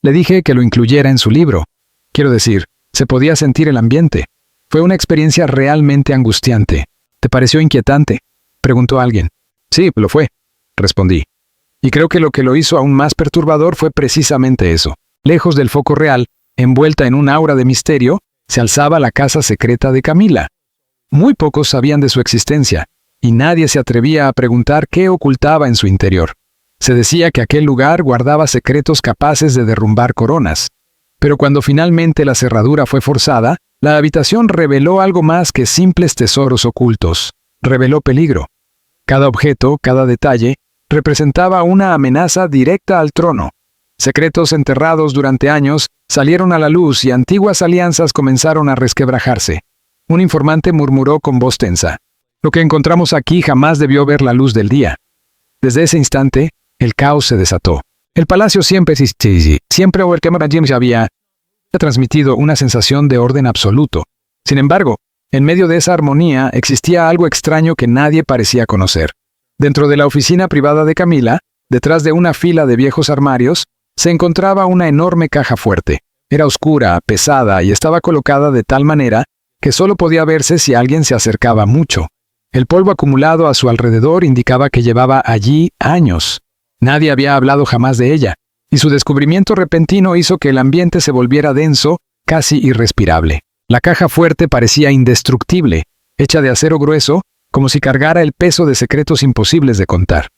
Le dije que lo incluyera en su libro. Quiero decir, se podía sentir el ambiente. Fue una experiencia realmente angustiante. ¿Te pareció inquietante?, preguntó alguien. Sí, lo fue, respondí. Y creo que lo hizo aún más perturbador fue precisamente eso. Lejos del foco real, envuelta en un aura de misterio, se alzaba la casa secreta de Camila. Muy pocos sabían de su existencia, y nadie se atrevía a preguntar qué ocultaba en su interior. Se decía que aquel lugar guardaba secretos capaces de derrumbar coronas. Pero cuando finalmente la cerradura fue forzada, la habitación reveló algo más que simples tesoros ocultos. Reveló peligro. Cada objeto, cada detalle, representaba una amenaza directa al trono. Secretos enterrados durante años salieron a la luz y antiguas alianzas comenzaron a resquebrajarse. Un informante murmuró con voz tensa: «Lo que encontramos aquí jamás debió ver la luz del día». Desde ese instante, el caos se desató. El palacio siempre había transmitido una sensación de orden absoluto. Sin embargo, en medio de esa armonía existía algo extraño que nadie parecía conocer. Dentro de la oficina privada de Camila, detrás de una fila de viejos armarios, se encontraba una enorme caja fuerte. Era oscura, pesada y estaba colocada de tal manera que solo podía verse si alguien se acercaba mucho. El polvo acumulado a su alrededor indicaba que llevaba allí años. Nadie había hablado jamás de ella, y su descubrimiento repentino hizo que el ambiente se volviera denso, casi irrespirable. La caja fuerte parecía indestructible, hecha de acero grueso, como si cargara el peso de secretos imposibles de contar.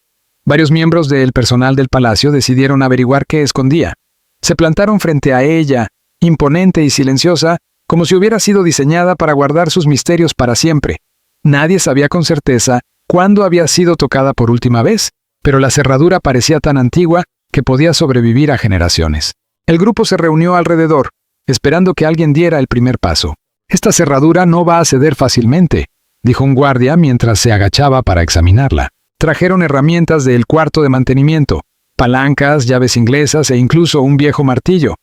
Varios miembros del personal del palacio decidieron averiguar qué escondía. Se plantaron frente a ella, imponente y silenciosa, como si hubiera sido diseñada para guardar sus misterios para siempre. Nadie sabía con certeza cuándo había sido tocada por última vez, pero la cerradura parecía tan antigua que podía sobrevivir a generaciones. El grupo se reunió alrededor, esperando que alguien diera el primer paso. «Esta cerradura no va a ceder fácilmente», dijo un guardia mientras se agachaba para examinarla. Trajeron herramientas del cuarto de mantenimiento, palancas, llaves inglesas e incluso un viejo martillo.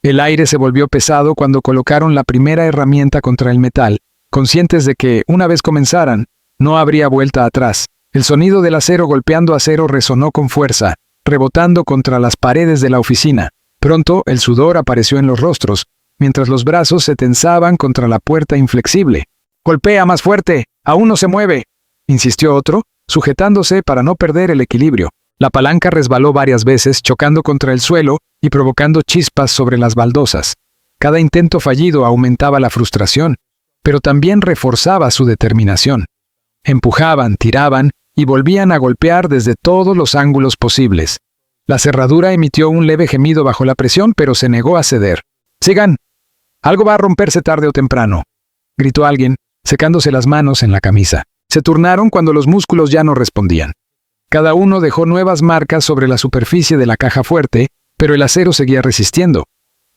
El aire se volvió pesado cuando colocaron la primera herramienta contra el metal, conscientes de que, una vez comenzaran, no habría vuelta atrás. El sonido del acero golpeando acero resonó con fuerza, rebotando contra las paredes de la oficina. Pronto el sudor apareció en los rostros, mientras los brazos se tensaban contra la puerta inflexible. «¡Golpea más fuerte! ¡Aún no se mueve!», insistió otro, sujetándose para no perder el equilibrio. La palanca resbaló varias veces, chocando contra el suelo y provocando chispas sobre las baldosas. Cada intento fallido aumentaba la frustración, pero también reforzaba su determinación. Empujaban, tiraban y volvían a golpear desde todos los ángulos posibles. La cerradura emitió un leve gemido bajo la presión, pero se negó a ceder. «¡Sigan! Algo va a romperse tarde o temprano», gritó alguien, secándose las manos en la camisa. Se turnaron cuando los músculos ya no respondían. Cada uno dejó nuevas marcas sobre la superficie de la caja fuerte, pero el acero seguía resistiendo.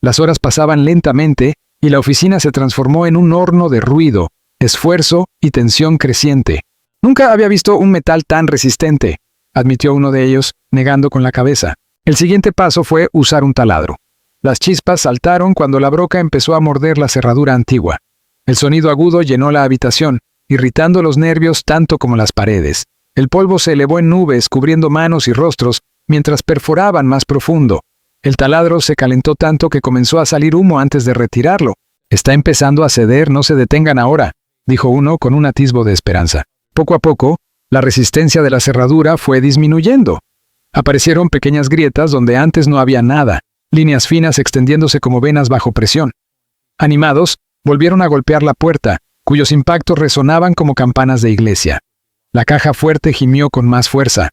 Las horas pasaban lentamente y la oficina se transformó en un horno de ruido, esfuerzo y tensión creciente. «Nunca había visto un metal tan resistente», admitió uno de ellos, negando con la cabeza. El siguiente paso fue usar un taladro. Las chispas saltaron cuando la broca empezó a morder la cerradura antigua. El sonido agudo llenó la habitación, irritando los nervios tanto como las paredes. El polvo se elevó en nubes, cubriendo manos y rostros, mientras perforaban más profundo. El taladro se calentó tanto que comenzó a salir humo antes de retirarlo. «Está empezando a ceder, no se detengan ahora», dijo uno con un atisbo de esperanza. Poco a poco, la resistencia de la cerradura fue disminuyendo. Aparecieron pequeñas grietas donde antes no había nada, líneas finas extendiéndose como venas bajo presión. Animados, volvieron a golpear la puerta, cuyos impactos resonaban como campanas de iglesia. La caja fuerte gimió con más fuerza.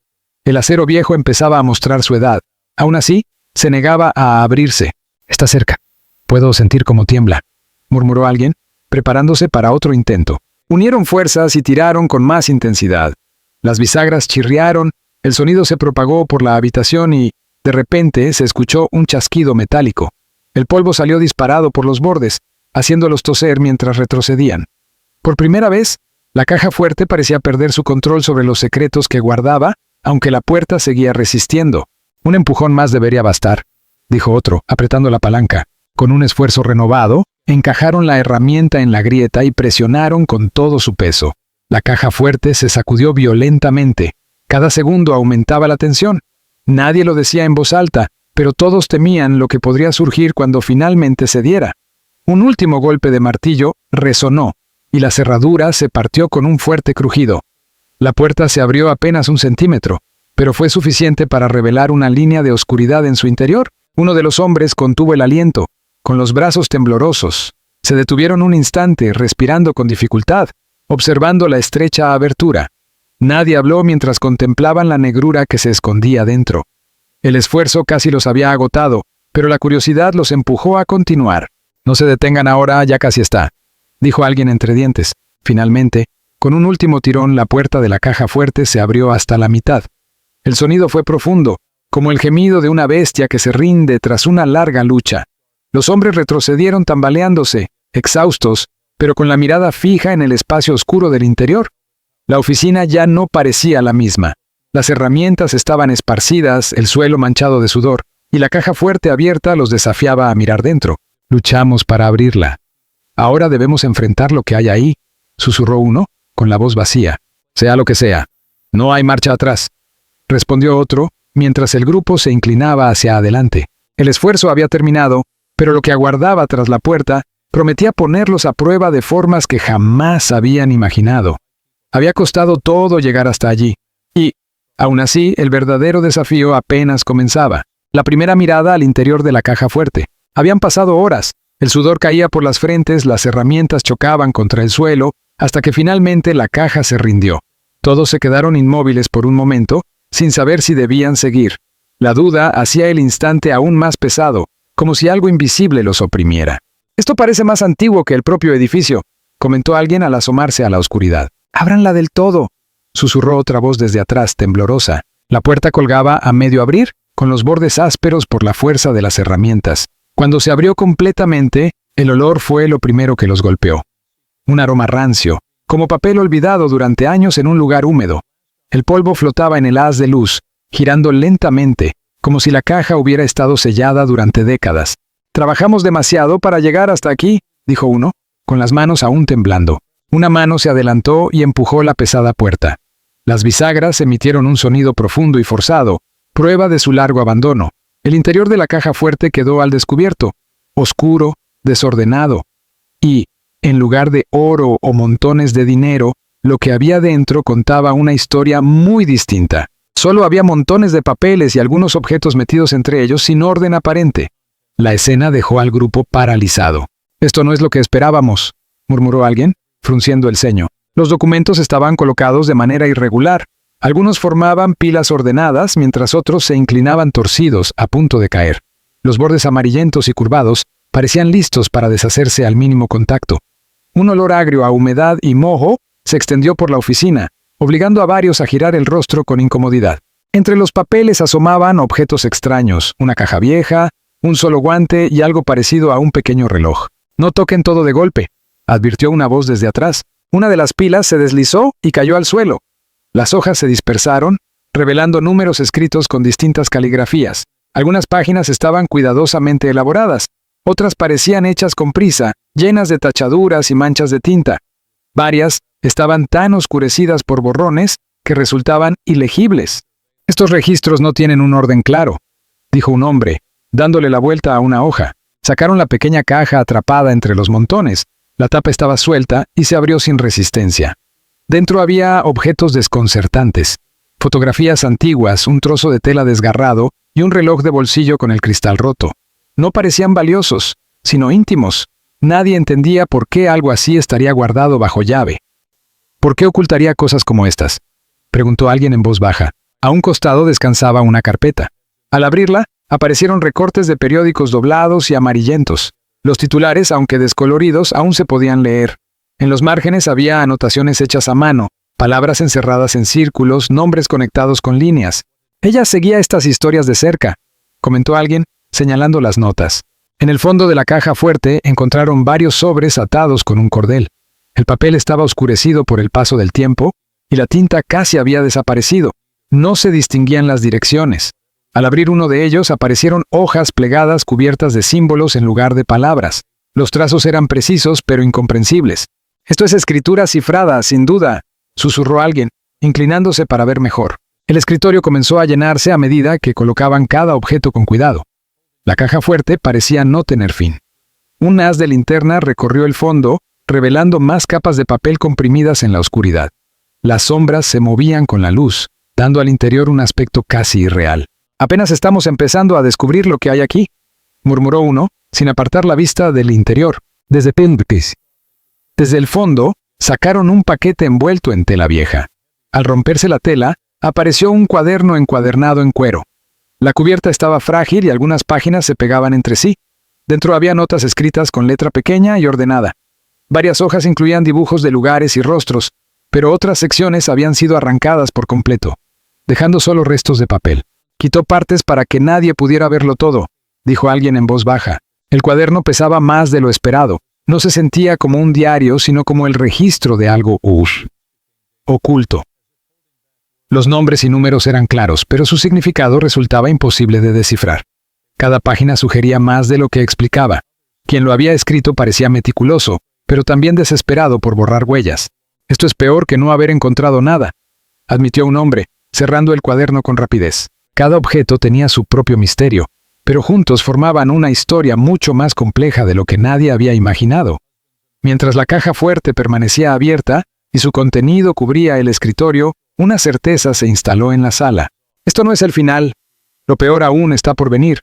El acero viejo empezaba a mostrar su edad. Aún así, se negaba a abrirse. «Está cerca. Puedo sentir cómo tiembla», murmuró alguien, preparándose para otro intento. Unieron fuerzas y tiraron con más intensidad. Las bisagras chirriaron, el sonido se propagó por la habitación y, de repente, se escuchó un chasquido metálico. El polvo salió disparado por los bordes, haciéndolos toser mientras retrocedían. Por primera vez, la caja fuerte parecía perder su control sobre los secretos que guardaba, aunque la puerta seguía resistiendo. «Un empujón más debería bastar», dijo otro, apretando la palanca. Con un esfuerzo renovado, encajaron la herramienta en la grieta y presionaron con todo su peso. La caja fuerte se sacudió violentamente. Cada segundo aumentaba la tensión. Nadie lo decía en voz alta, pero todos temían lo que podría surgir cuando finalmente se diera. Un último golpe de martillo resonó, y la cerradura se partió con un fuerte crujido. La puerta se abrió apenas 1 centímetro, pero fue suficiente para revelar una línea de oscuridad en su interior. Uno de los hombres contuvo el aliento, con los brazos temblorosos. Se detuvieron un instante, respirando con dificultad, observando la estrecha abertura. Nadie habló mientras contemplaban la negrura que se escondía dentro. El esfuerzo casi los había agotado, pero la curiosidad los empujó a continuar. «No se detengan ahora, ya casi está», dijo alguien entre dientes. Finalmente, con un último tirón, la puerta de la caja fuerte se abrió hasta la mitad. El sonido fue profundo, como el gemido de una bestia que se rinde tras una larga lucha. Los hombres retrocedieron tambaleándose, exhaustos, pero con la mirada fija en el espacio oscuro del interior. La oficina ya no parecía la misma. Las herramientas estaban esparcidas, el suelo manchado de sudor, y la caja fuerte abierta los desafiaba a mirar dentro. «Luchamos para abrirla. Ahora debemos enfrentar lo que hay ahí», susurró uno, con la voz vacía. «Sea lo que sea. No hay marcha atrás», respondió otro, mientras el grupo se inclinaba hacia adelante. El esfuerzo había terminado, pero lo que aguardaba tras la puerta prometía ponerlos a prueba de formas que jamás habían imaginado. Había costado todo llegar hasta allí, y, aún así, el verdadero desafío apenas comenzaba. La primera mirada al interior de la caja fuerte. Habían pasado horas, el sudor caía por las frentes, las herramientas chocaban contra el suelo, hasta que finalmente la caja se rindió. Todos se quedaron inmóviles por un momento, sin saber si debían seguir. La duda hacía el instante aún más pesado, como si algo invisible los oprimiera. «Esto parece más antiguo que el propio edificio», comentó alguien al asomarse a la oscuridad. «Ábranla del todo», susurró otra voz desde atrás, temblorosa. La puerta colgaba a medio abrir, con los bordes ásperos por la fuerza de las herramientas. Cuando se abrió completamente, el olor fue lo primero que los golpeó. Un aroma rancio, como papel olvidado durante años en un lugar húmedo. El polvo flotaba en el haz de luz, girando lentamente, como si la caja hubiera estado sellada durante décadas. «Trabajamos demasiado para llegar hasta aquí», dijo uno, con las manos aún temblando. Una mano se adelantó y empujó la pesada puerta. Las bisagras emitieron un sonido profundo y forzado, prueba de su largo abandono. El interior de la caja fuerte quedó al descubierto, oscuro, desordenado, y, en lugar de oro o montones de dinero, lo que había dentro contaba una historia muy distinta. Solo había montones de papeles y algunos objetos metidos entre ellos sin orden aparente. La escena dejó al grupo paralizado. «Esto no es lo que esperábamos», murmuró alguien, frunciendo el ceño. Los documentos estaban colocados de manera irregular. Algunos formaban pilas ordenadas, mientras otros se inclinaban torcidos, a punto de caer. Los bordes amarillentos y curvados parecían listos para deshacerse al mínimo contacto. Un olor agrio a humedad y moho se extendió por la oficina, obligando a varios a girar el rostro con incomodidad. Entre los papeles asomaban objetos extraños, una caja vieja, un solo guante y algo parecido a un pequeño reloj. «No toquen todo de golpe», advirtió una voz desde atrás. Una de las pilas se deslizó y cayó al suelo. Las hojas se dispersaron, revelando números escritos con distintas caligrafías. Algunas páginas estaban cuidadosamente elaboradas, otras parecían hechas con prisa, llenas de tachaduras y manchas de tinta. Varias estaban tan oscurecidas por borrones que resultaban ilegibles. «Estos registros no tienen un orden claro», dijo un hombre, dándole la vuelta a una hoja. Sacaron la pequeña caja atrapada entre los montones. La tapa estaba suelta y se abrió sin resistencia. Dentro había objetos desconcertantes. Fotografías antiguas, un trozo de tela desgarrado y un reloj de bolsillo con el cristal roto. No parecían valiosos, sino íntimos. Nadie entendía por qué algo así estaría guardado bajo llave. «¿Por qué ocultaría cosas como estas?», preguntó alguien en voz baja. A un costado descansaba una carpeta. Al abrirla, aparecieron recortes de periódicos doblados y amarillentos. Los titulares, aunque descoloridos, aún se podían leer. En los márgenes había anotaciones hechas a mano, palabras encerradas en círculos, nombres conectados con líneas. «Ella seguía estas historias de cerca», comentó alguien, señalando las notas. En el fondo de la caja fuerte encontraron varios sobres atados con un cordel. El papel estaba oscurecido por el paso del tiempo, y la tinta casi había desaparecido. No se distinguían las direcciones. Al abrir uno de ellos aparecieron hojas plegadas cubiertas de símbolos en lugar de palabras. Los trazos eran precisos pero incomprensibles. «Esto es escritura cifrada, sin duda», susurró alguien, inclinándose para ver mejor. El escritorio comenzó a llenarse a medida que colocaban cada objeto con cuidado. La caja fuerte parecía no tener fin. Un haz de linterna recorrió el fondo, revelando más capas de papel comprimidas en la oscuridad. Las sombras se movían con la luz, dando al interior un aspecto casi irreal. «Apenas estamos empezando a descubrir lo que hay aquí», murmuró uno, sin apartar la vista del interior. Desde el fondo, sacaron un paquete envuelto en tela vieja. Al romperse la tela, apareció un cuaderno encuadernado en cuero. La cubierta estaba frágil y algunas páginas se pegaban entre sí. Dentro había notas escritas con letra pequeña y ordenada. Varias hojas incluían dibujos de lugares y rostros, pero otras secciones habían sido arrancadas por completo, dejando solo restos de papel. «Quitó partes para que nadie pudiera verlo todo», dijo alguien en voz baja. El cuaderno pesaba más de lo esperado. No se sentía como un diario, sino como el registro de algo oculto. Los nombres y números eran claros, pero su significado resultaba imposible de descifrar. Cada página sugería más de lo que explicaba. Quien lo había escrito parecía meticuloso, pero también desesperado por borrar huellas. «Esto es peor que no haber encontrado nada», admitió un hombre, cerrando el cuaderno con rapidez. Cada objeto tenía su propio misterio, pero juntos formaban una historia mucho más compleja de lo que nadie había imaginado. Mientras la caja fuerte permanecía abierta y su contenido cubría el escritorio, una certeza se instaló en la sala. «Esto no es el final. Lo peor aún está por venir»,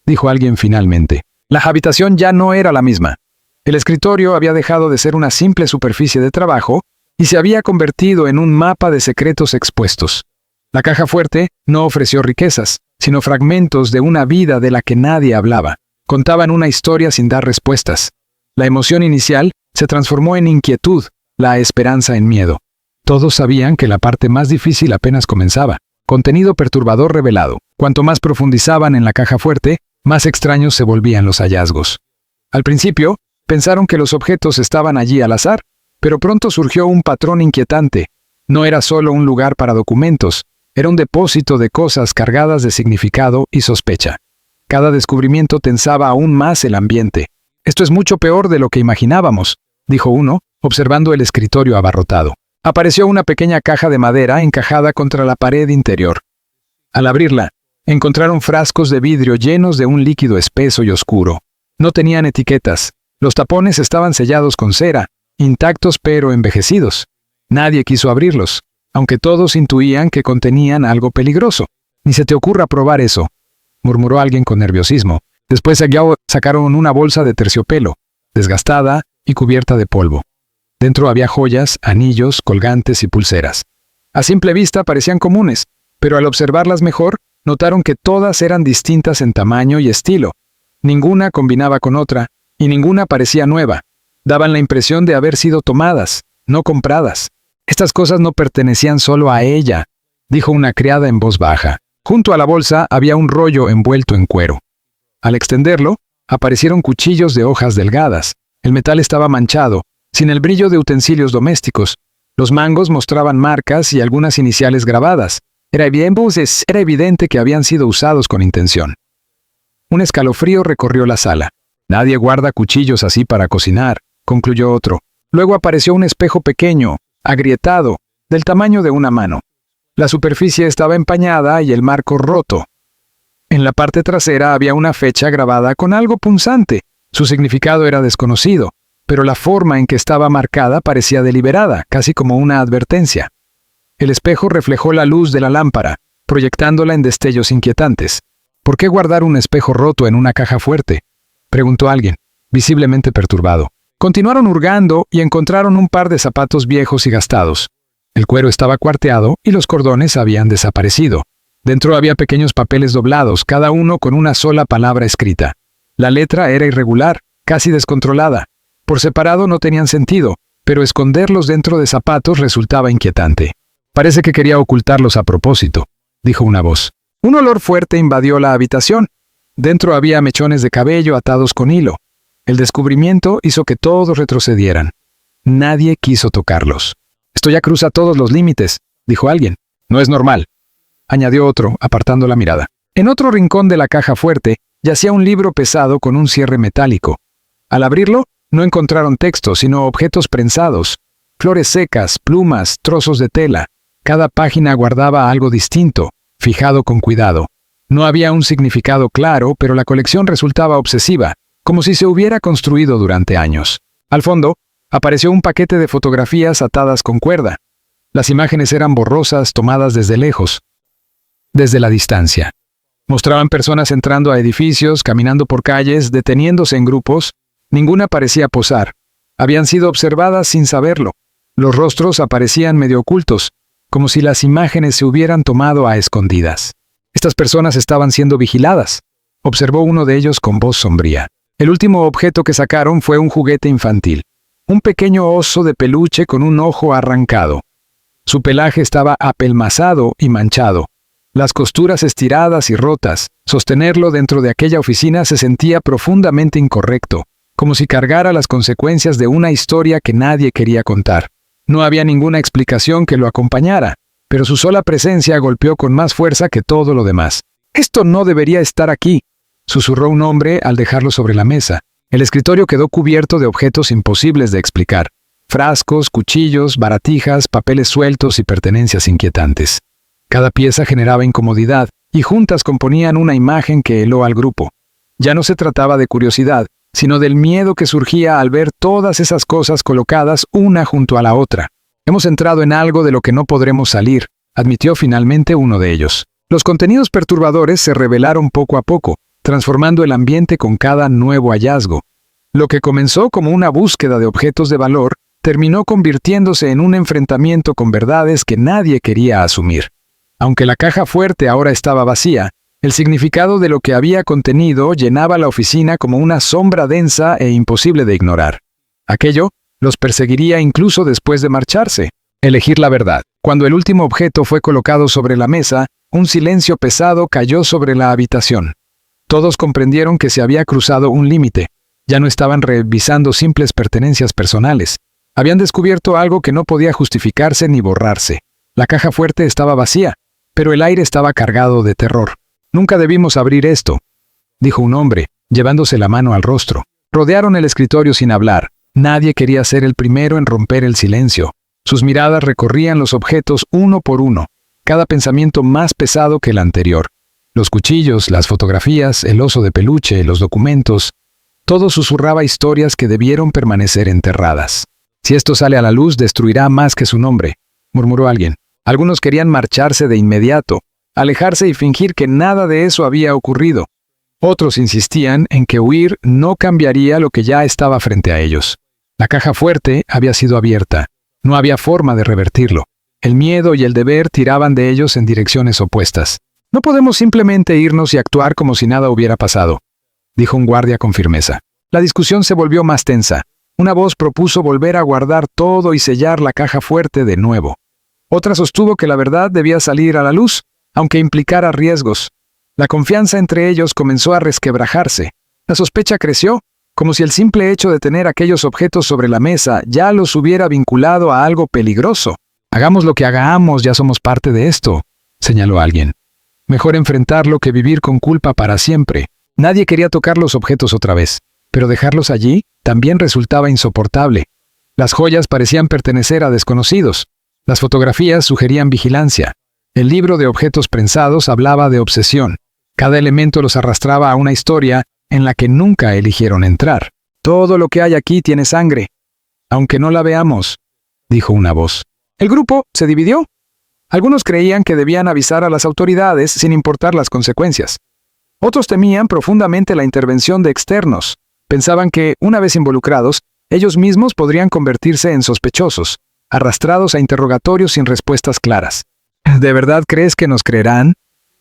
dijo alguien finalmente. La habitación ya no era la misma. El escritorio había dejado de ser una simple superficie de trabajo y se había convertido en un mapa de secretos expuestos. La caja fuerte no ofreció riquezas, sino fragmentos de una vida de la que nadie hablaba. Contaban una historia sin dar respuestas. La emoción inicial se transformó en inquietud, la esperanza en miedo. Todos sabían que la parte más difícil apenas comenzaba. Contenido perturbador revelado. Cuanto más profundizaban en la caja fuerte, más extraños se volvían los hallazgos. Al principio, pensaron que los objetos estaban allí al azar, pero pronto surgió un patrón inquietante. No era solo un lugar para documentos, era un depósito de cosas cargadas de significado y sospecha. Cada descubrimiento tensaba aún más el ambiente. «Esto es mucho peor de lo que imaginábamos», dijo uno, observando el escritorio abarrotado. Apareció una pequeña caja de madera encajada contra la pared interior. Al abrirla, encontraron frascos de vidrio llenos de un líquido espeso y oscuro. No tenían etiquetas. Los tapones estaban sellados con cera, intactos pero envejecidos. Nadie quiso abrirlos, aunque todos intuían que contenían algo peligroso. «Ni se te ocurra probar eso», murmuró alguien con nerviosismo. Después sacaron una bolsa de terciopelo, desgastada y cubierta de polvo. Dentro había joyas, anillos, colgantes y pulseras. A simple vista parecían comunes, pero al observarlas mejor, notaron que todas eran distintas en tamaño y estilo. Ninguna combinaba con otra, y ninguna parecía nueva. Daban la impresión de haber sido tomadas, no compradas. «Estas cosas no pertenecían solo a ella», dijo una criada en voz baja. Junto a la bolsa había un rollo envuelto en cuero. Al extenderlo, aparecieron cuchillos de hojas delgadas. El metal estaba manchado, sin el brillo de utensilios domésticos. Los mangos mostraban marcas y algunas iniciales grabadas. Era evidente que habían sido usados con intención. Un escalofrío recorrió la sala. «Nadie guarda cuchillos así para cocinar», concluyó otro. Luego apareció un espejo pequeño, agrietado, del tamaño de una mano. La superficie estaba empañada y el marco roto. En la parte trasera había una fecha grabada con algo punzante. Su significado era desconocido, pero la forma en que estaba marcada parecía deliberada, casi como una advertencia. El espejo reflejó la luz de la lámpara, proyectándola en destellos inquietantes. «¿Por qué guardar un espejo roto en una caja fuerte?», preguntó alguien, visiblemente perturbado. Continuaron hurgando y encontraron un par de zapatos viejos y gastados. El cuero estaba cuarteado y los cordones habían desaparecido. Dentro había pequeños papeles doblados, cada uno con una sola palabra escrita. La letra era irregular, casi descontrolada. Por separado no tenían sentido, pero esconderlos dentro de zapatos resultaba inquietante. «Parece que quería ocultarlos a propósito», dijo una voz. Un olor fuerte invadió la habitación. Dentro había mechones de cabello atados con hilo. El descubrimiento hizo que todos retrocedieran. Nadie quiso tocarlos. «Esto ya cruza todos los límites», dijo alguien. «No es normal», añadió otro, apartando la mirada. En otro rincón de la caja fuerte yacía un libro pesado con un cierre metálico. Al abrirlo, no encontraron texto, sino objetos prensados, flores secas, plumas, trozos de tela. Cada página guardaba algo distinto, fijado con cuidado. No había un significado claro, pero la colección resultaba obsesiva, como si se hubiera construido durante años. Al fondo, apareció un paquete de fotografías atadas con cuerda. Las imágenes eran borrosas, tomadas desde lejos, desde la distancia. Mostraban personas entrando a edificios, caminando por calles, deteniéndose en grupos. Ninguna parecía posar. Habían sido observadas sin saberlo. Los rostros aparecían medio ocultos, como si las imágenes se hubieran tomado a escondidas. Estas personas estaban siendo vigiladas, observó uno de ellos con voz sombría. El último objeto que sacaron fue un juguete infantil. Un pequeño oso de peluche con un ojo arrancado. Su pelaje estaba apelmazado y manchado. Las costuras estiradas y rotas. Sostenerlo dentro de aquella oficina se sentía profundamente incorrecto, como si cargara las consecuencias de una historia que nadie quería contar. No había ninguna explicación que lo acompañara, pero su sola presencia golpeó con más fuerza que todo lo demás. «Esto no debería estar aquí», susurró un hombre al dejarlo sobre la mesa. El escritorio quedó cubierto de objetos imposibles de explicar. Frascos, cuchillos, baratijas, papeles sueltos y pertenencias inquietantes. Cada pieza generaba incomodidad, y juntas componían una imagen que heló al grupo. Ya no se trataba de curiosidad, sino del miedo que surgía al ver todas esas cosas colocadas una junto a la otra. «Hemos entrado en algo de lo que no podremos salir», admitió finalmente uno de ellos. Los contenidos perturbadores se revelaron poco a poco, transformando el ambiente con cada nuevo hallazgo. Lo que comenzó como una búsqueda de objetos de valor, terminó convirtiéndose en un enfrentamiento con verdades que nadie quería asumir. Aunque la caja fuerte ahora estaba vacía, el significado de lo que había contenido llenaba la oficina como una sombra densa e imposible de ignorar. Aquello los perseguiría incluso después de marcharse. Elegir la verdad. Cuando el último objeto fue colocado sobre la mesa, un silencio pesado cayó sobre la habitación. Todos comprendieron que se había cruzado un límite. Ya no estaban revisando simples pertenencias personales. Habían descubierto algo que no podía justificarse ni borrarse. La caja fuerte estaba vacía, pero el aire estaba cargado de terror. «Nunca debimos abrir esto», dijo un hombre, llevándose la mano al rostro. Rodearon el escritorio sin hablar. Nadie quería ser el primero en romper el silencio. Sus miradas recorrían los objetos uno por uno, cada pensamiento más pesado que el anterior. Los cuchillos, las fotografías, el oso de peluche, los documentos. Todo susurraba historias que debieron permanecer enterradas. «Si esto sale a la luz, destruirá más que su nombre», murmuró alguien. Algunos querían marcharse de inmediato, alejarse y fingir que nada de eso había ocurrido. Otros insistían en que huir no cambiaría lo que ya estaba frente a ellos. La caja fuerte había sido abierta. No había forma de revertirlo. El miedo y el deber tiraban de ellos en direcciones opuestas. «No podemos simplemente irnos y actuar como si nada hubiera pasado», dijo un guardia con firmeza. La discusión se volvió más tensa. Una voz propuso volver a guardar todo y sellar la caja fuerte de nuevo. Otra sostuvo que la verdad debía salir a la luz, aunque implicara riesgos. La confianza entre ellos comenzó a resquebrajarse. La sospecha creció, como si el simple hecho de tener aquellos objetos sobre la mesa ya los hubiera vinculado a algo peligroso. «Hagamos lo que hagamos, ya somos parte de esto», señaló alguien. «Mejor enfrentarlo que vivir con culpa para siempre». Nadie quería tocar los objetos otra vez, pero dejarlos allí también resultaba insoportable. Las joyas parecían pertenecer a desconocidos. Las fotografías sugerían vigilancia. El libro de objetos prensados hablaba de obsesión. Cada elemento los arrastraba a una historia en la que nunca eligieron entrar. «Todo lo que hay aquí tiene sangre, aunque no la veamos», dijo una voz. El grupo se dividió. Algunos creían que debían avisar a las autoridades sin importar las consecuencias. Otros temían profundamente la intervención de externos. Pensaban que, una vez involucrados, ellos mismos podrían convertirse en sospechosos, arrastrados a interrogatorios sin respuestas claras. «¿De verdad crees que nos creerán?»,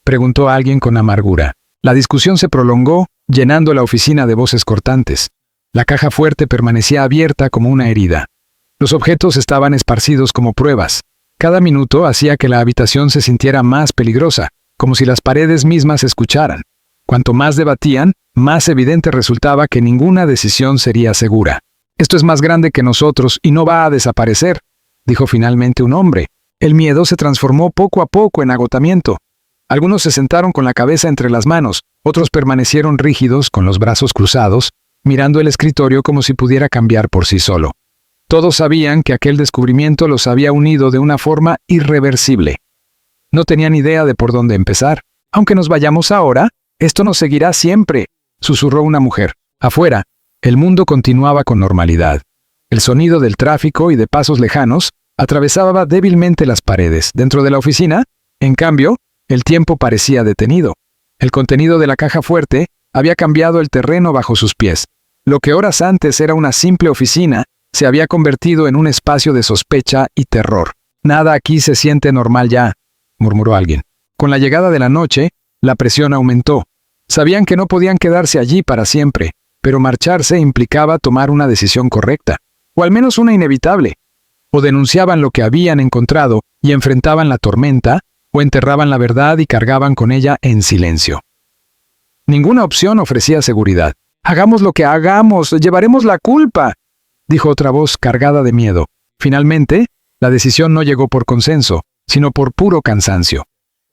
preguntó alguien con amargura. La discusión se prolongó, llenando la oficina de voces cortantes. La caja fuerte permanecía abierta como una herida. Los objetos estaban esparcidos como pruebas. Cada minuto hacía que la habitación se sintiera más peligrosa, como si las paredes mismas escucharan. Cuanto más debatían, más evidente resultaba que ninguna decisión sería segura. «Esto es más grande que nosotros y no va a desaparecer», dijo finalmente un hombre. El miedo se transformó poco a poco en agotamiento. Algunos se sentaron con la cabeza entre las manos, otros permanecieron rígidos, con los brazos cruzados, mirando el escritorio como si pudiera cambiar por sí solo. Todos sabían que aquel descubrimiento los había unido de una forma irreversible. No tenían idea de por dónde empezar. Aunque nos vayamos ahora, esto nos seguirá siempre, susurró una mujer. Afuera, el mundo continuaba con normalidad. El sonido del tráfico y de pasos lejanos atravesaba débilmente las paredes. Dentro de la oficina, en cambio, el tiempo parecía detenido. El contenido de la caja fuerte había cambiado el terreno bajo sus pies. Lo que horas antes era una simple oficina, se había convertido en un espacio de sospecha y terror. «Nada aquí se siente normal ya», murmuró alguien. Con la llegada de la noche, la presión aumentó. Sabían que no podían quedarse allí para siempre, pero marcharse implicaba tomar una decisión correcta, o al menos una inevitable. O denunciaban lo que habían encontrado y enfrentaban la tormenta, o enterraban la verdad y cargaban con ella en silencio. Ninguna opción ofrecía seguridad. «Hagamos lo que hagamos, llevaremos la culpa», dijo otra voz cargada de miedo. Finalmente, la decisión no llegó por consenso, sino por puro cansancio.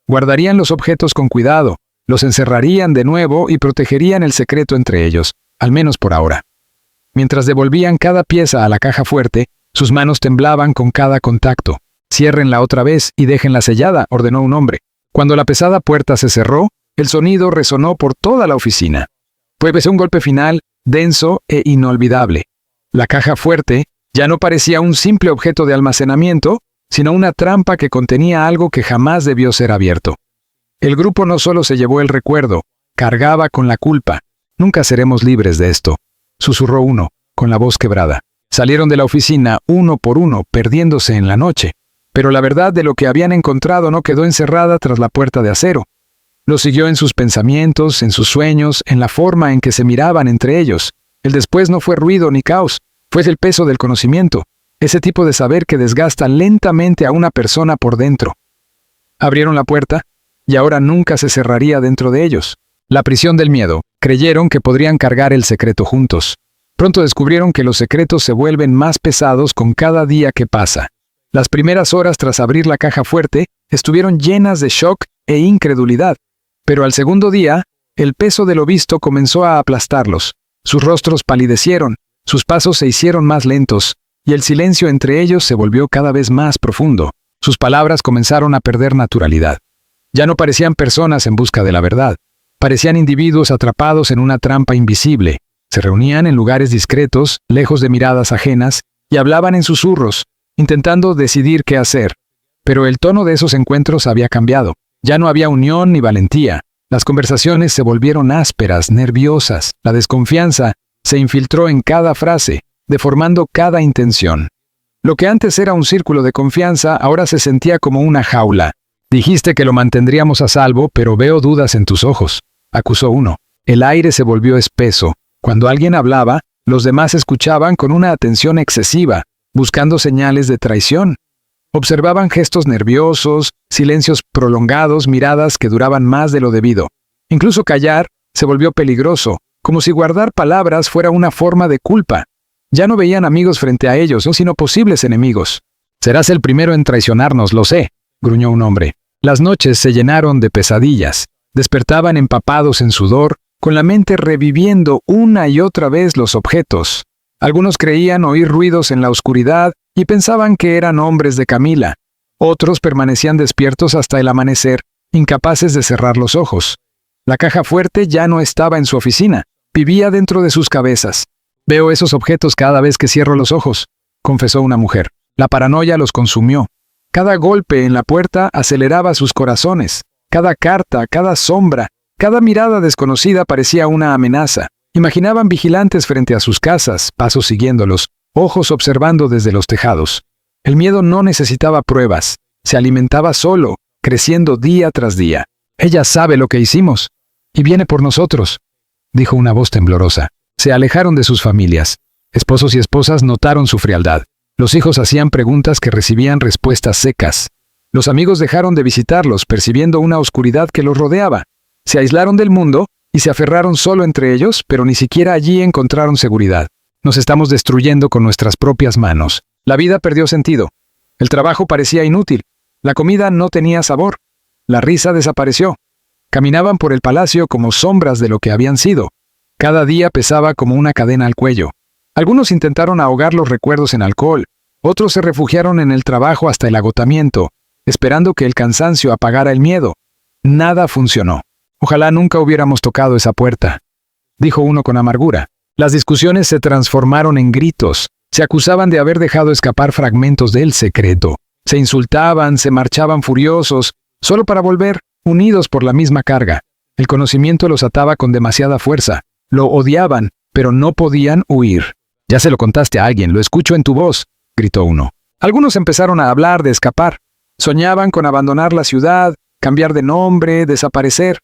Guardarían los objetos con cuidado, los encerrarían de nuevo y protegerían el secreto entre ellos, al menos por ahora. Mientras devolvían cada pieza a la caja fuerte, sus manos temblaban con cada contacto. «Ciérrenla otra vez y déjenla sellada», ordenó un hombre. Cuando la pesada puerta se cerró, el sonido resonó por toda la oficina. Fue un golpe final, denso e inolvidable. La caja fuerte ya no parecía un simple objeto de almacenamiento, sino una trampa que contenía algo que jamás debió ser abierto. El grupo no solo se llevó el recuerdo, cargaba con la culpa. «Nunca seremos libres de esto», susurró uno, con la voz quebrada. Salieron de la oficina uno por uno, perdiéndose en la noche. Pero la verdad de lo que habían encontrado no quedó encerrada tras la puerta de acero. Lo siguió en sus pensamientos, en sus sueños, en la forma en que se miraban entre ellos. El después no fue ruido ni caos, fue el peso del conocimiento, ese tipo de saber que desgasta lentamente a una persona por dentro. Abrieron la puerta, y ahora nunca se cerraría dentro de ellos. La prisión del miedo. Creyeron que podrían cargar el secreto juntos. Pronto descubrieron que los secretos se vuelven más pesados con cada día que pasa. Las primeras horas tras abrir la caja fuerte estuvieron llenas de shock e incredulidad. Pero al segundo día, el peso de lo visto comenzó a aplastarlos. Sus rostros palidecieron, sus pasos se hicieron más lentos, y el silencio entre ellos se volvió cada vez más profundo. Sus palabras comenzaron a perder naturalidad. Ya no parecían personas en busca de la verdad. Parecían individuos atrapados en una trampa invisible. Se reunían en lugares discretos, lejos de miradas ajenas, y hablaban en susurros, intentando decidir qué hacer. Pero el tono de esos encuentros había cambiado. Ya no había unión ni valentía. Las conversaciones se volvieron ásperas, nerviosas. La desconfianza se infiltró en cada frase, deformando cada intención. Lo que antes era un círculo de confianza, ahora se sentía como una jaula. «Dijiste que lo mantendríamos a salvo, pero veo dudas en tus ojos», acusó uno. El aire se volvió espeso. Cuando alguien hablaba, los demás escuchaban con una atención excesiva, buscando señales de traición. Observaban gestos nerviosos, silencios prolongados, miradas que duraban más de lo debido. Incluso callar se volvió peligroso, como si guardar palabras fuera una forma de culpa. Ya no veían amigos frente a ellos, sino posibles enemigos. «Serás el primero en traicionarnos, lo sé», gruñó un hombre. Las noches se llenaron de pesadillas. Despertaban empapados en sudor, con la mente reviviendo una y otra vez los objetos. Algunos creían oír ruidos en la oscuridad y pensaban que eran hombres de Camila. Otros permanecían despiertos hasta el amanecer, incapaces de cerrar los ojos. La caja fuerte ya no estaba en su oficina, vivía dentro de sus cabezas. «Veo esos objetos cada vez que cierro los ojos», confesó una mujer. La paranoia los consumió. Cada golpe en la puerta aceleraba sus corazones. Cada carta, cada sombra, cada mirada desconocida parecía una amenaza. Imaginaban vigilantes frente a sus casas, pasos siguiéndolos, ojos observando desde los tejados. El miedo no necesitaba pruebas, se alimentaba solo, creciendo día tras día. «Ella sabe lo que hicimos, y viene por nosotros», dijo una voz temblorosa. Se alejaron de sus familias. Esposos y esposas notaron su frialdad. Los hijos hacían preguntas que recibían respuestas secas. Los amigos dejaron de visitarlos, percibiendo una oscuridad que los rodeaba. Se aislaron del mundo y se aferraron solo entre ellos, pero ni siquiera allí encontraron seguridad. «Nos estamos destruyendo con nuestras propias manos». La vida perdió sentido. El trabajo parecía inútil. La comida no tenía sabor. La risa desapareció. Caminaban por el palacio como sombras de lo que habían sido. Cada día pesaba como una cadena al cuello. Algunos intentaron ahogar los recuerdos en alcohol, otros se refugiaron en el trabajo hasta el agotamiento, esperando que el cansancio apagara el miedo. Nada funcionó. Ojalá nunca hubiéramos tocado esa puerta, dijo uno con amargura. Las discusiones se transformaron en gritos. Se acusaban de haber dejado escapar fragmentos del secreto. Se insultaban, se marchaban furiosos, solo para volver, unidos por la misma carga. El conocimiento los ataba con demasiada fuerza. Lo odiaban, pero no podían huir. Ya se lo contaste a alguien, lo escucho en tu voz, gritó uno. Algunos empezaron a hablar de escapar. Soñaban con abandonar la ciudad, cambiar de nombre, desaparecer.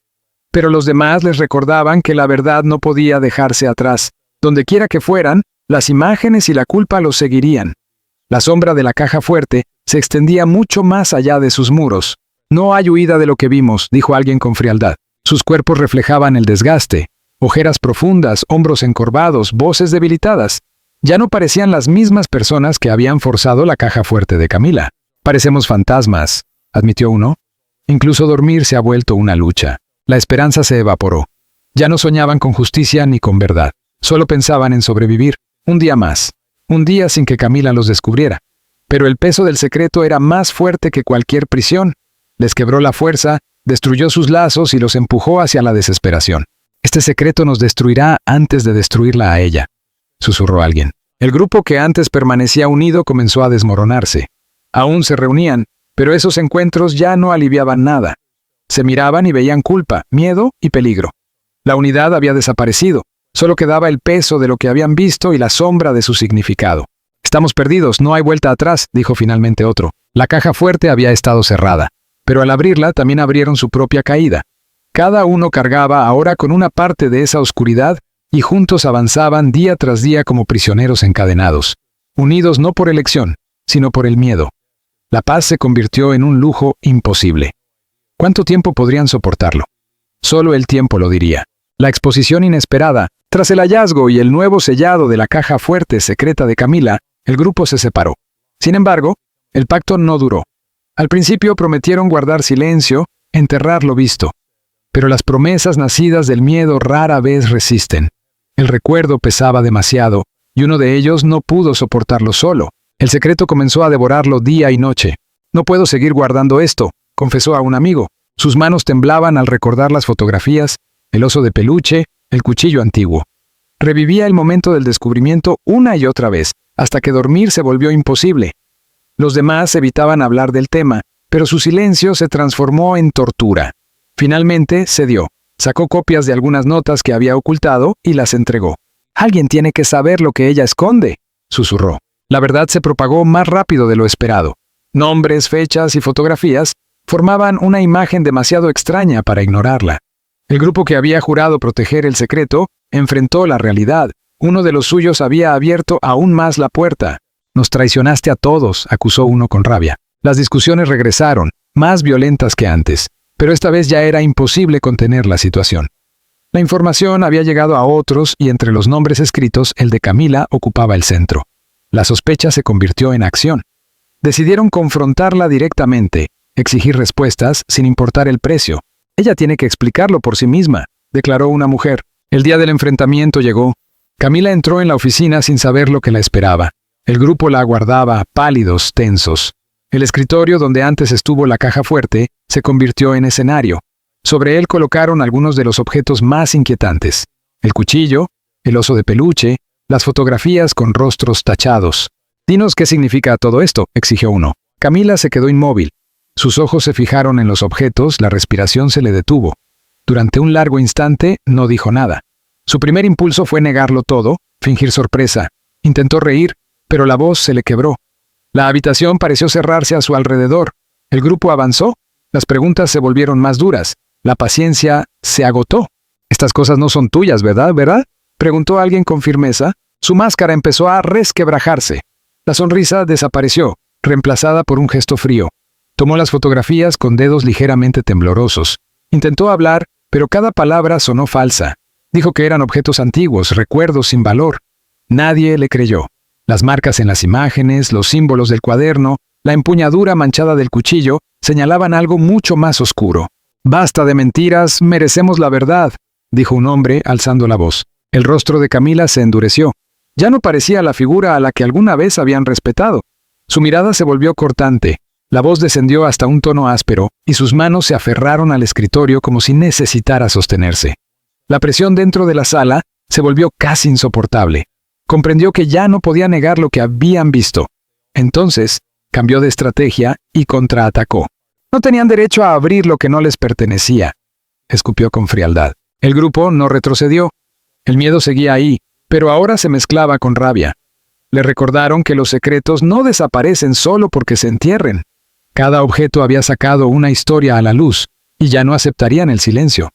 Pero los demás les recordaban que la verdad no podía dejarse atrás. Dondequiera que fueran, las imágenes y la culpa los seguirían. La sombra de la caja fuerte se extendía mucho más allá de sus muros. No hay huida de lo que vimos, dijo alguien con frialdad. Sus cuerpos reflejaban el desgaste. Ojeras profundas, hombros encorvados, voces debilitadas. Ya no parecían las mismas personas que habían forzado la caja fuerte de Camila. Parecemos fantasmas, admitió uno. Incluso dormir se ha vuelto una lucha. La esperanza se evaporó. Ya no soñaban con justicia ni con verdad. Solo pensaban en sobrevivir. Un día más. Un día sin que Camila los descubriera. Pero el peso del secreto era más fuerte que cualquier prisión. Les quebró la fuerza, destruyó sus lazos y los empujó hacia la desesperación. Este secreto nos destruirá antes de destruirla a ella, susurró alguien. El grupo que antes permanecía unido comenzó a desmoronarse. Aún se reunían, pero esos encuentros ya no aliviaban nada. Se miraban y veían culpa, miedo y peligro. La unidad había desaparecido. Solo quedaba el peso de lo que habían visto y la sombra de su significado. Estamos perdidos, no hay vuelta atrás, dijo finalmente otro. La caja fuerte había estado cerrada, pero al abrirla también abrieron su propia caída. Cada uno cargaba ahora con una parte de esa oscuridad y juntos avanzaban día tras día como prisioneros encadenados, unidos no por elección, sino por el miedo. La paz se convirtió en un lujo imposible. ¿Cuánto tiempo podrían soportarlo? Solo el tiempo lo diría. La exposición inesperada, tras el hallazgo y el nuevo sellado de la caja fuerte secreta de Camila, el grupo se separó. Sin embargo, el pacto no duró. Al principio prometieron guardar silencio, enterrar lo visto. Pero las promesas nacidas del miedo rara vez resisten. El recuerdo pesaba demasiado, y uno de ellos no pudo soportarlo solo. El secreto comenzó a devorarlo día y noche. No puedo seguir guardando esto, confesó a un amigo. Sus manos temblaban al recordar las fotografías, el oso de peluche, el cuchillo antiguo. Revivía el momento del descubrimiento una y otra vez, hasta que dormir se volvió imposible. Los demás evitaban hablar del tema, pero su silencio se transformó en tortura. Finalmente cedió. Sacó copias de algunas notas que había ocultado y las entregó. «Alguien tiene que saber lo que ella esconde», susurró. La verdad se propagó más rápido de lo esperado. Nombres, fechas y fotografías formaban una imagen demasiado extraña para ignorarla. El grupo que había jurado proteger el secreto enfrentó la realidad. Uno de los suyos había abierto aún más la puerta. «Nos traicionaste a todos», acusó uno con rabia. Las discusiones regresaron, más violentas que antes, pero esta vez ya era imposible contener la situación. La información había llegado a otros y entre los nombres escritos el de Camila ocupaba el centro. La sospecha se convirtió en acción. Decidieron confrontarla directamente, exigir respuestas sin importar el precio. «Ella tiene que explicarlo por sí misma», declaró una mujer. El día del enfrentamiento llegó. Camila entró en la oficina sin saber lo que la esperaba. El grupo la aguardaba, pálidos, tensos. El escritorio donde antes estuvo la caja fuerte se convirtió en escenario. Sobre él colocaron algunos de los objetos más inquietantes. El cuchillo, el oso de peluche, las fotografías con rostros tachados. «Dinos qué significa todo esto», exigió uno. Camila se quedó inmóvil. Sus ojos se fijaron en los objetos, la respiración se le detuvo. Durante un largo instante no dijo nada. Su primer impulso fue negarlo todo, fingir sorpresa. Intentó reír, pero la voz se le quebró. La habitación pareció cerrarse a su alrededor. El grupo avanzó. Las preguntas se volvieron más duras. La paciencia se agotó. «Estas cosas no son tuyas, ¿verdad? Preguntó alguien con firmeza. Su máscara empezó a resquebrajarse. La sonrisa desapareció, reemplazada por un gesto frío. Tomó las fotografías con dedos ligeramente temblorosos. Intentó hablar, pero cada palabra sonó falsa. Dijo que eran objetos antiguos, recuerdos sin valor. Nadie le creyó. Las marcas en las imágenes, los símbolos del cuaderno, la empuñadura manchada del cuchillo, señalaban algo mucho más oscuro. «Basta de mentiras, merecemos la verdad», dijo un hombre alzando la voz. El rostro de Camila se endureció. Ya no parecía la figura a la que alguna vez habían respetado. Su mirada se volvió cortante, la voz descendió hasta un tono áspero, y sus manos se aferraron al escritorio como si necesitara sostenerse. La presión dentro de la sala se volvió casi insoportable. Comprendió que ya no podía negar lo que habían visto. Entonces, cambió de estrategia y contraatacó. No tenían derecho a abrir lo que no les pertenecía, escupió con frialdad. El grupo no retrocedió. El miedo seguía ahí, pero ahora se mezclaba con rabia. Le recordaron que los secretos no desaparecen solo porque se entierren. Cada objeto había sacado una historia a la luz, y ya no aceptarían el silencio.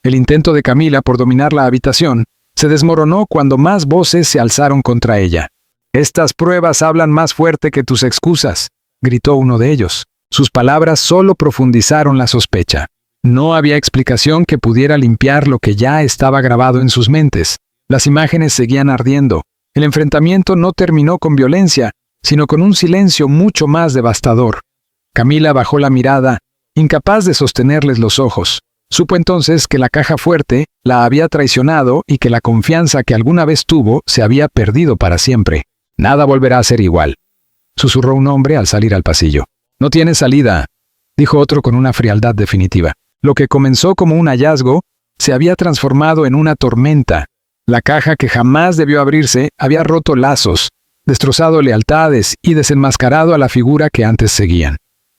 El intento de Camila por dominar la habitación se desmoronó cuando más voces se alzaron contra ella. «Estas pruebas hablan más fuerte que tus excusas», gritó uno de ellos. Sus palabras solo profundizaron la sospecha. No había explicación que pudiera limpiar lo que ya estaba grabado en sus mentes. Las imágenes seguían ardiendo. El enfrentamiento no terminó con violencia, sino con un silencio mucho más devastador. Camila bajó la mirada, incapaz de sostenerles los ojos. Supo entonces que la caja fuerte la había traicionado y que la confianza que alguna vez tuvo se había perdido para siempre. «Nada volverá a ser igual», susurró un hombre al salir al pasillo. «No tiene salida», dijo otro con una frialdad definitiva. Lo que comenzó como un hallazgo se había transformado en una tormenta. La caja que jamás debió abrirse había roto lazos, destrozado lealtades y desenmascarado a la figura que antes seguían.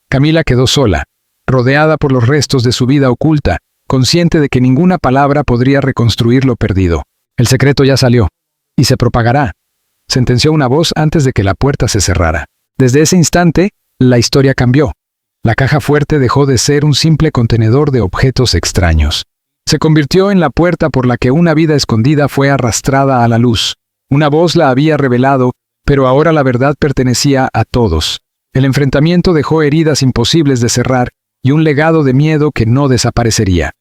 Camila quedó sola, rodeada por los restos de su vida oculta, consciente de que ninguna palabra podría reconstruir lo perdido. «El secreto ya salió, y se propagará», sentenció una voz antes de que la puerta se cerrara. Desde ese instante, la historia cambió. La caja fuerte dejó de ser un simple contenedor de objetos extraños. Se convirtió en la puerta por la que una vida escondida fue arrastrada a la luz. Una voz la había revelado, pero ahora la verdad pertenecía a todos. El enfrentamiento dejó heridas imposibles de cerrar y un legado de miedo que no desaparecería.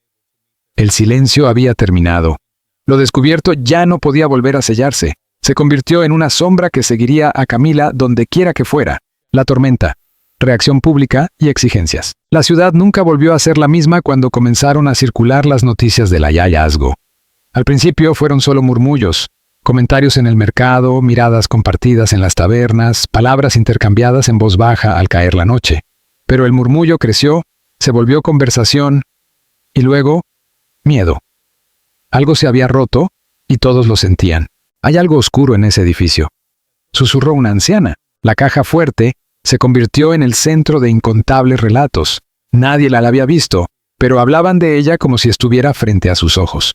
El silencio había terminado. Lo descubierto ya no podía volver a sellarse. Se convirtió en una sombra que seguiría a Camila donde quiera que fuera. La tormenta, reacción pública y exigencias. La ciudad nunca volvió a ser la misma cuando comenzaron a circular las noticias del hallazgo. Al principio fueron solo murmullos, comentarios en el mercado, miradas compartidas en las tabernas, palabras intercambiadas en voz baja al caer la noche. Pero el murmullo creció, se volvió conversación y luego miedo. Algo se había roto y todos lo sentían. «Hay algo oscuro en ese edificio», susurró una anciana. La caja fuerte se convirtió en el centro de incontables relatos. Nadie la había visto, pero hablaban de ella como si estuviera frente a sus ojos.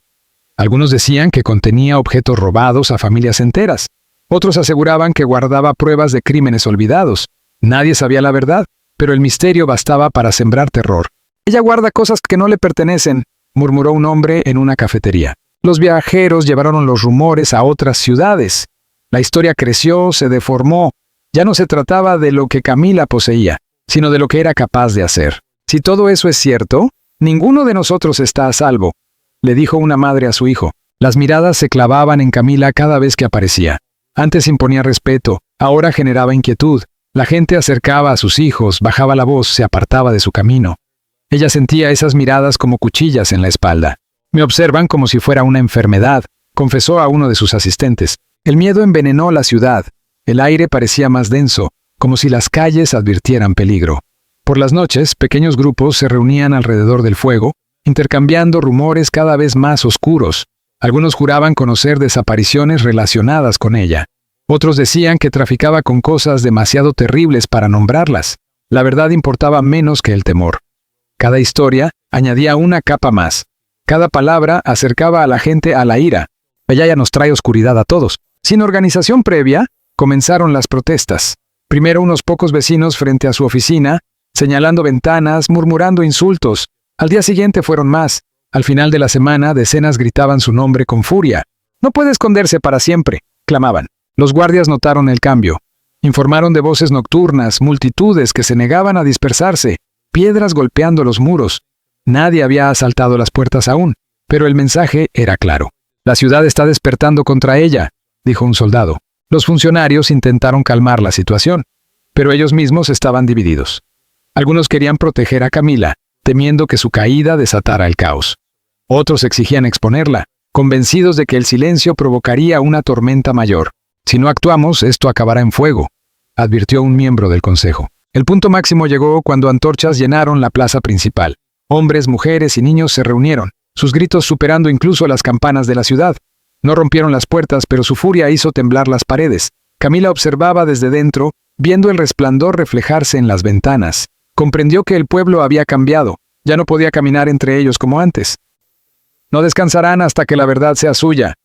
Algunos decían que contenía objetos robados a familias enteras. Otros aseguraban que guardaba pruebas de crímenes olvidados. Nadie sabía la verdad, pero el misterio bastaba para sembrar terror. «Ella guarda cosas que no le pertenecen», murmuró un hombre en una cafetería. Los viajeros llevaron los rumores a otras ciudades. La historia creció, se deformó. Ya no se trataba de lo que Camila poseía, sino de lo que era capaz de hacer. «Si todo eso es cierto, ninguno de nosotros está a salvo», le dijo una madre a su hijo. Las miradas se clavaban en Camila cada vez que aparecía. Antes imponía respeto, ahora generaba inquietud. La gente acercaba a sus hijos, bajaba la voz, se apartaba de su camino. Ella sentía esas miradas como cuchillas en la espalda. «Me observan como si fuera una enfermedad», confesó a uno de sus asistentes. El miedo envenenó la ciudad. El aire parecía más denso, como si las calles advirtieran peligro. Por las noches, pequeños grupos se reunían alrededor del fuego, intercambiando rumores cada vez más oscuros. Algunos juraban conocer desapariciones relacionadas con ella. Otros decían que traficaba con cosas demasiado terribles para nombrarlas. La verdad importaba menos que el temor. Cada historia añadía una capa más. Cada palabra acercaba a la gente a la ira. «Ella ya nos trae oscuridad a todos». Sin organización previa, comenzaron las protestas. Primero unos pocos vecinos frente a su oficina, señalando ventanas, murmurando insultos. Al día siguiente fueron más. Al final de la semana, decenas gritaban su nombre con furia. «No puede esconderse para siempre», clamaban. Los guardias notaron el cambio. Informaron de voces nocturnas, multitudes que se negaban a dispersarse, piedras golpeando los muros. Nadie había asaltado las puertas aún, pero el mensaje era claro. «La ciudad está despertando contra ella», dijo un soldado. Los funcionarios intentaron calmar la situación, pero ellos mismos estaban divididos. Algunos querían proteger a Camila, temiendo que su caída desatara el caos. Otros exigían exponerla, convencidos de que el silencio provocaría una tormenta mayor. Si no actuamos, esto acabará en fuego, advirtió un miembro del consejo. El punto máximo llegó cuando antorchas llenaron la plaza principal. Hombres, mujeres y niños se reunieron, sus gritos superando incluso las campanas de la ciudad. No rompieron las puertas, pero su furia hizo temblar las paredes. Camila observaba desde dentro, viendo el resplandor reflejarse en las ventanas. Comprendió que el pueblo había cambiado, ya no podía caminar entre ellos como antes. «No descansarán hasta que la verdad sea suya»,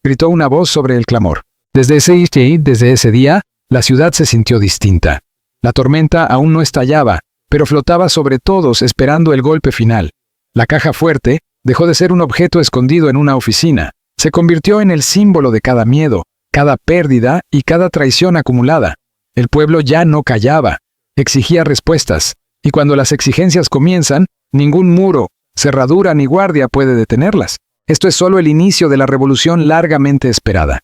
gritó una voz sobre el clamor. Desde ese día, la ciudad se sintió distinta. La tormenta aún no estallaba, pero flotaba sobre todos esperando el golpe final. La caja fuerte dejó de ser un objeto escondido en una oficina. Se convirtió en el símbolo de cada miedo, cada pérdida y cada traición acumulada. El pueblo ya no callaba, exigía respuestas, y cuando las exigencias comienzan, ningún muro, cerradura ni guardia puede detenerlas. Esto es solo el inicio de la revolución largamente esperada.